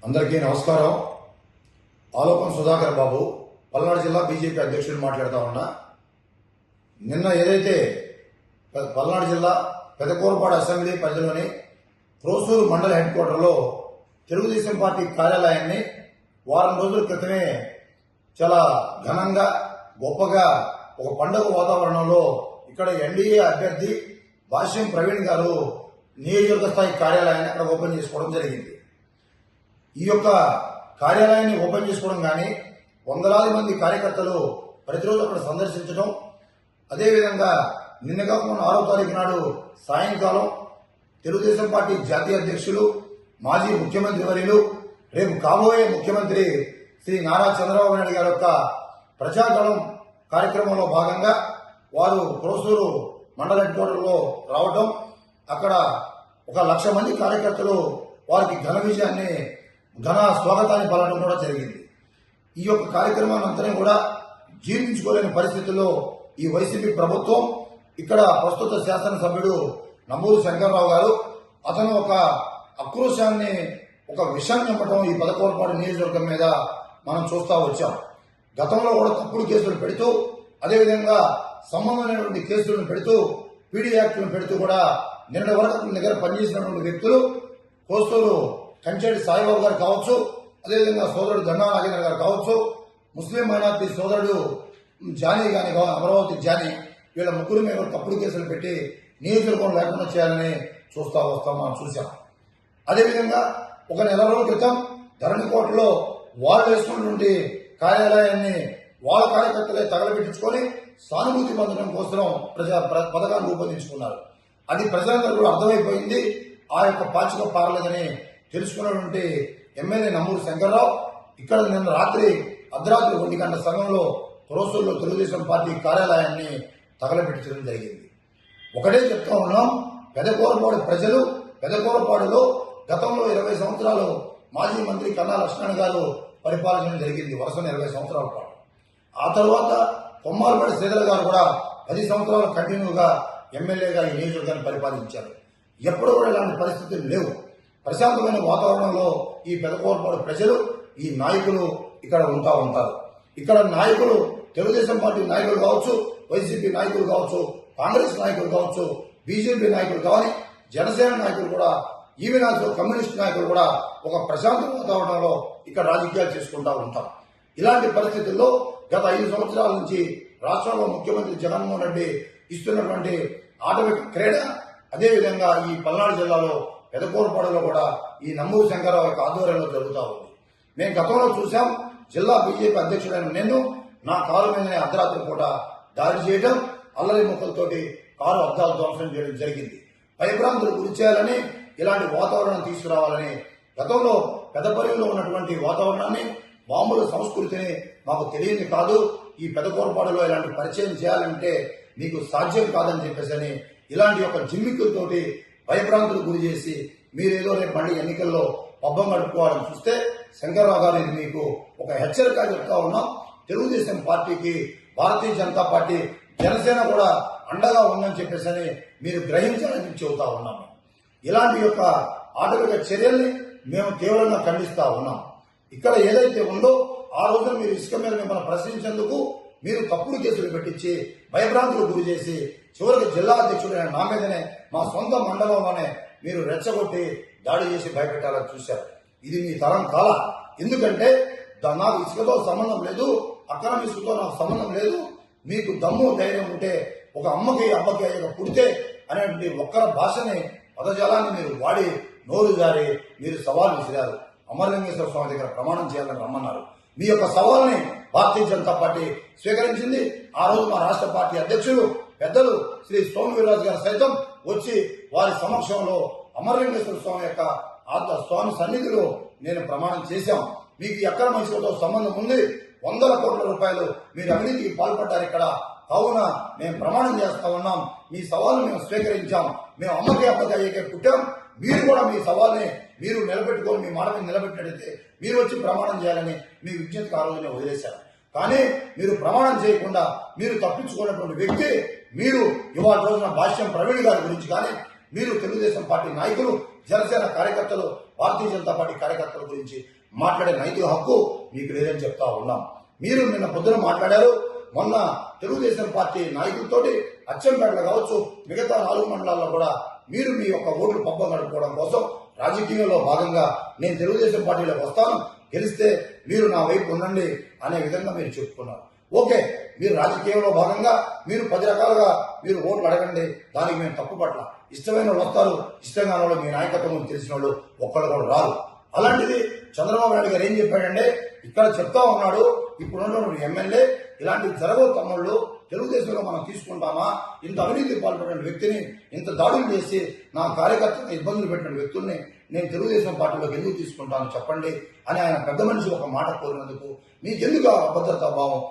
అందరికీ నమస్కారం. ఆలోకం సుధాకర్ బాబు, పల్నాడు జిల్లా బీజేపీ అధ్యక్షుడు మాట్లాడుతూ ఉన్నా. నిన్న ఏదైతే పల్నాడు జిల్లా పెదకూరపాడు అసెంబ్లీ పరిధిలోని ప్రోసూరు మండల హెడ్ క్వార్టర్లో తెలుగుదేశం పార్టీ కార్యాలయాన్ని వారం రోజుల క్రితమే చాలా ఘనంగా గొప్పగా ఒక పండుగ వాతావరణంలో ఇక్కడ ఎన్డీఏ అభ్యర్థి భాష్యం ప్రవీణ్ గారు నియోజకవర్గ స్థాయి కార్యాలయాన్ని అక్కడ ఓపెన్ చేసుకోవడం జరిగింది. ఈ యొక్క కార్యాలయాన్ని ఓపెన్ చేసుకోవడం కానీ వందలాది మంది కార్యకర్తలు ప్రతిరోజు అక్కడ సందర్శించడం, అదేవిధంగా నిన్నగా 6వ తారీఖు నాడు సాయంకాలం తెలుగుదేశం పార్టీ జాతీయ అధ్యక్షులు మాజీ ముఖ్యమంత్రి వర్యులు రేపు కాబోయే ముఖ్యమంత్రి శ్రీ నారా చంద్రబాబు నాయుడు గారి యొక్క ప్రజాగళం కార్యక్రమంలో భాగంగా వారు ప్రోసూరు మండల హెడ్ క్వార్టర్లో రావడం, అక్కడ 1,00,000 మంది కార్యకర్తలు వారికి ఘన స్వాగతాన్ని పలకడం కూడా జరిగింది. ఈ యొక్క కార్యక్రమాన్ని అంతా కూడా జీర్ణించుకోలేని పరిస్థితుల్లో ఈ వైసీపీ ప్రభుత్వం ఇక్కడ ప్రస్తుత శాసనసభ్యుడు నంబూరు శంకర్రావు గారు అతను ఒక ఆక్రోశాన్ని ఒక విషాన్ని నింపడం ఈ పెదకూరపాడు నియోజకవర్గం మీద మనం చూస్తూ వచ్చాం. గతంలో కూడా తప్పుడు కేసులు పెడుతూ, అదేవిధంగా సంబంధమైనటువంటి కేసులను పెడుతూ, పీడీ యాక్టులను పెడుతూ కూడా నిన్నటి వరకు అతని దగ్గర పనిచేసినటువంటి వ్యక్తులు కోస్తూరు కంచెడి సాయిబాబు గారు కావచ్చు, అదేవిధంగా సోదరుడు గన్నా నాగేంద్ర గారు కావచ్చు, ముస్లిం మైనార్టీ సోదరుడు జానీ గాని అమరావతి జానీ, వీళ్ళ ముగ్గురు మేము తప్పుడు కేసులు పెట్టి నియోజకవర్గం లేకుండా చేయాలని మనం చూసాం. అదేవిధంగా ఒక నెల రోజుల క్రితం ధరణికోటలో వాళ్ళు వేసుకున్నటువంటి కార్యాలయాన్ని వాళ్ళ కార్యకర్తలే తగలబెట్టించుకొని సానుభూతి పొందడం కోసం పథకాన్ని రూపొందించుకున్నారు. అది ప్రజలందరూ కూడా అర్థమైపోయింది. ఆ యొక్క పాచిక పారలేదని తెలుసుకున్నటువంటి ఎమ్మెల్యే నంబూరు శంకర్రావు ఇక్కడ నిన్న అర్ధరాత్రి 1 గంటల సమయంలో ప్రోసూరులో తెలుగుదేశం పార్టీ కార్యాలయాన్ని తగలబెట్టడం జరిగింది. ఒకటే చెప్తా ఉన్నాం, పెదకూరపాడు ప్రజలు పెదకూరపాడులో గతంలో 20 సంవత్సరాలు మాజీ మంత్రి కన్నా లక్ష్మణ్ గారు పరిపాలించడం జరిగింది, వరుసన 20 సంవత్సరాల పాటు. ఆ తర్వాత కొమ్మాలపాటి శ్రీధర్ గారు కూడా 10 సంవత్సరాలు కంటిన్యూగా ఎమ్మెల్యేగా ఈ నియోజకవర్గాన్ని పరిపాలించారు. ఎప్పుడు కూడా ఇలాంటి పరిస్థితులు లేవు. ప్రశాంతమైన వాతావరణంలో ఈ పెదకూరపాడు ప్రజలు, ఈ నాయకులు ఇక్కడ ఉంటారు. ఇక్కడ నాయకులు తెలుగుదేశం పార్టీ నాయకులు కావచ్చు, వైసీపీ నాయకులు కావచ్చు, కాంగ్రెస్ నాయకులు కావచ్చు, బీజేపీ నాయకులు కావాలి, జనసేన నాయకులు కూడా, ఈవెన్ ఆల్సో కమ్యూనిస్ట్ నాయకులు కూడా ఒక ప్రశాంత వాతావరణంలో ఇక్కడ రాజకీయాలు చేసుకుంటూ ఉంటారు. ఇలాంటి పరిస్థితుల్లో గత 5 సంవత్సరాల నుంచి రాష్ట్రంలో ముఖ్యమంత్రి జగన్మోహన్ రెడ్డి ఇస్తున్నటువంటి ఆటవిక క్రీడ, అదేవిధంగా ఈ పల్నాడు జిల్లాలో పెదకూరపాడులో కూడా ఈ నంబూరు శంకర్రావు యొక్క ఆధ్వర్యంలో జరుగుతూ ఉంది. మేము గతంలో చూసాం, జిల్లా బీజేపీ అధ్యక్షుడైన నేను నా కారు మీదనే అర్ధరాత్రి పూట దాడి చేయడం, అల్లరి ముక్కలతోటి కారు అద్దాలు ధ్వంసం చేయడం జరిగింది. భయభ్రాంతులు గురి చేయాలని, ఇలాంటి వాతావరణం తీసుకురావాలని గతంలో పెదపల్లిలో ఉన్నటువంటి వాతావరణాన్ని, మామూలు సంస్కృతిని మాకు తెలియదు కాదు, ఈ పెదకూరపాడులో ఇలాంటి పరిచయం చేయాలంటే మీకు సాధ్యం కాదని చెప్పేసి ఇలాంటి యొక్క జిమ్మిక్కులతోటి భయభ్రాంతులు గురి చేసి మీరేదో రేపు మళ్ళీ ఎన్నికల్లో పబ్బం గడుపుకోవాలని చూస్తే శంకర్రావు గారు ఇది మీకు ఒక హెచ్చరిక చెప్తా ఉన్నాం. తెలుగుదేశం పార్టీకి భారతీయ జనతా పార్టీ, జనసేన కూడా అండగా ఉందని చెప్పేసి మీరు గ్రహించాలని చెబుతా ఉన్నాము. ఇలాంటి యొక్క ఆటవిక చర్యల్ని మేము తీవ్రంగా ఖండిస్తా ఉన్నాం. ఇక్కడ ఏదైతే ఉందో ఆ రోజున మీరు ఇసుక మీద మిమ్మల్ని ప్రశ్నించేందుకు మీరు తప్పుడు కేసులు పెట్టించి భయభ్రాంతులు గురి చేసి చివరికి జిల్లా అధ్యక్షుడైన నా మీదనే, మా సొంత మండలంలోనే మీరు రెచ్చగొట్టి దాడి చేసి భయపెట్టాలని చూశారు. ఇది మీ తరం కాల. ఎందుకంటే నాకు ఇసుకతో సంబంధం లేదు, అక్రమ ఇసుకతో నాకు సంబంధం లేదు. మీకు దమ్ము ధైర్యం ఉంటే ఒక అమ్మకి అబ్బకి అయ్యక పుడితే అనేటువంటి ఒక్కర భాషని, పదజాలాన్ని మీరు వాడి నోరు జారి మీరు సవాల్ విసిరారు. అమరలింగేశ్వర స్వామి దగ్గర ప్రమాణం చేయాలని రమ్మన్నారు. మీ యొక్క సవాల్ని భారతీయ జనతా పార్టీ స్వీకరించింది. ఆ రోజు మా రాష్ట్ర పార్టీ అధ్యక్షులు పెద్దలు శ్రీ సోము వీర్రాజు గారు సైతం వచ్చి వారి సమక్షంలో అమరలింగేశ్వర స్వామి యొక్క స్వామి సన్నిధిలో నేను ప్రమాణం చేశాం. మీకు ఎక్కడ మనుషులతో సంబంధం ఉంది, 100 కోట్ల రూపాయలు మీరు అవినీతికి పాల్పడ్డారు ఇక్కడ, కావున మేము ప్రమాణం చేస్తా ఉన్నాం, మీ సవాల్ని మేము స్వీకరించాం, మేము అమ్మకి అబ్బకి అయ్యకే పుట్టాం, మీరు కూడా మీ సవాల్ని మీరు నిలబెట్టుకొని మీ మాట మీద నిలబెట్టినట్టయితే మీరు వచ్చి ప్రమాణం చేయాలని మీ విజ్ఞతకు ఆ రోజునే వదిలేశారు. కానీ మీరు ప్రమాణం చేయకుండా మీరు తప్పించుకున్నటువంటి వ్యక్తి మీరు ఇవాళ రోజున భాష్యం ప్రవీణ్ గారి గురించి కానీ మీరు తెలుగుదేశం పార్టీ నాయకులు జనసేన కార్యకర్తలు, భారతీయ జనతా పార్టీ కార్యకర్తల గురించి మాట్లాడే నైతిక హక్కు మీకు లేదని చెప్తా ఉన్నాం. మీరు నిన్న పొద్దున మాట్లాడారు. మొన్న తెలుగుదేశం పార్టీ నాయకులతోటి అచ్చంపేటలో కావచ్చు, మిగతా 4 మండలాల్లో కూడా మీరు మీ యొక్క ఓట్లు పబ్బం గడుపుకోవడం కోసం రాజకీయంలో భాగంగా నేను తెలుగుదేశం పార్టీలోకి వస్తాను, గెలిస్తే మీరు నా వైపు ఉండండి అనే విధంగా మీరు చెప్పుకున్నారు. ఓకే, మీరు రాజకీయంలో భాగంగా మీరు 10 రకాలుగా మీరు ఓట్లు అడగండి, దానికి మేము తప్పుపట్ల. ఇష్టమైన వాళ్ళు వస్తారు, ఇష్టంగా వాళ్ళు మీ నాయకత్వం తెలిసిన వాళ్ళు ఒక్కళ్ళు కూడా రారు. అలాంటిది చంద్రబాబు నాయుడు గారు ఏం చెప్పాడంటే, ఇక్కడ చెప్తా ఉన్నాడు, ఇప్పుడున్నటువంటి ఎమ్మెల్యే ఇలాంటివి జరగవు తమ్ముళ్ళు, తెలుగుదేశంలో మనం తీసుకుంటామా? ఇంత అవినీతి పాల్పడిన వ్యక్తిని, ఇంత దాడులు చేసి నా కార్యకర్తను ఇబ్బందులు పెట్టిన వ్యక్తుల్ని నేను తెలుగుదేశం పార్టీలోకి ఎందుకు తీసుకుంటాను చెప్పండి అని ఆయన పెద్ద మనిషి ఒక మాట కోరినందుకు మీకెందుకు ఆ అభద్రతా భావం?